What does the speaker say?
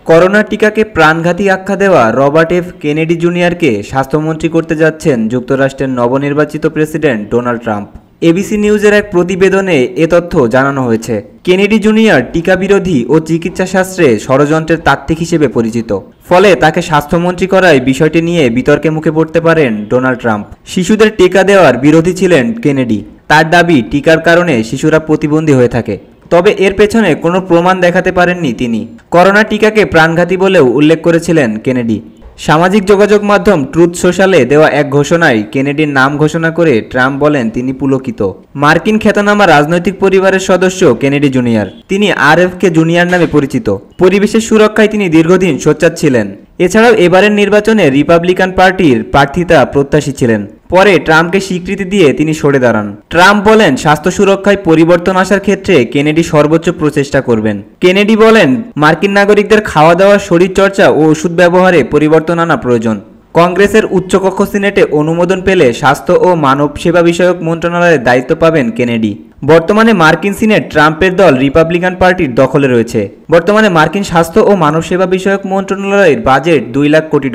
Corona টিকাকে প্রাণঘাতী আখ্যা দেওয়া রবার্ট এফ কেনেডি জুনিয়রকে স্বাস্থ্যমন্ত্রী করতে যাচ্ছেন যুক্তরাষ্ট্রের নবনির্বাচিত প্রেসিডেন্ট ডোনাল্ড ট্রাম্প। এবিসি নিউজের এক প্রতিবেদনে এ তথ্য জানানো হয়েছে। কেনেডি জুনিয়র টিকা বিরোধী ও চিকিৎসা শাস্ত্রে ষড়যন্ত্রের তাত্ত্বিক হিসেবে পরিচিত। ফলে তাকে স্বাস্থ্যমন্ত্রী করায় বিষয়টি নিয়ে বিতর্কে মুখে পড়তে পারেন ডোনাল্ড ট্রাম্প। শিশুদের টিকা দেওয়ার বিরোধী ছিলেন কেনেডি। তার দাবি, টিকার কারণে শিশুরা প্রতিবন্ধী হয়ে থাকে। তবে এর পেছনে কোনো প্রমাণ দেখাতে পারেননি তিনি। করোনা টিকাকে প্রাণঘাতী বলেও উল্লেখ করেছিলেন কেনেডি। সামাজিক যোগাযোগ মাধ্যম ট্রুথ সোশ্যালে দেওয়া এক ঘোষণায় কেনেডির নাম ঘোষণা করে ট্রাম্প বলেন তিনি পুলকিত। মার্কিন খ্যাতনামা রাজনৈতিক পরিবারের সদস্য কেনেডি জুনিয়র। তিনি আরএফকে জুনিয়র নামে পরিচিত। পরিবেশের সুরক্ষায় তিনি দীর্ঘদিন সোচ্চার ছিলেন। এছাড়াও এবারের নির্বাচনে রিপাবলিকান পার্টির প্রার্থিতা প্রত্যাশী ছিলেন। পরে ট্রাম্পকে স্বীকৃতি দিয়ে তিনি সরে দাঁড়ান। ট্রাম্প বলেন, স্বাস্থ্য সুরক্ষায় পরিবর্তন আসার ক্ষেত্রে কেনেডি সর্বোচ্চ প্রচেষ্টা করবেন। কেনেডি বলেন, মার্কিন নাগরিকদের খাওয়া দাওয়া, শরীরচর্চা ও ওষুধ ব্যবহারে পরিবর্তন আনা প্রয়োজন। কংগ্রেসের উচ্চকক্ষ সিনেটে অনুমোদন পেলে স্বাস্থ্য ও মানব সেবা বিষয়ক মন্ত্রণালয়ের দায়িত্ব পাবেন কেনেডি। বর্তমানে মার্কিন সিনেট ট্রাম্পের দল রিপাবলিকান পার্টির দখলে রয়েছে। বর্তমানে মার্কিন স্বাস্থ্য ও মানব সেবা বিষয়ক মন্ত্রণালয়ের বাজেট $2 লাখ কোটি।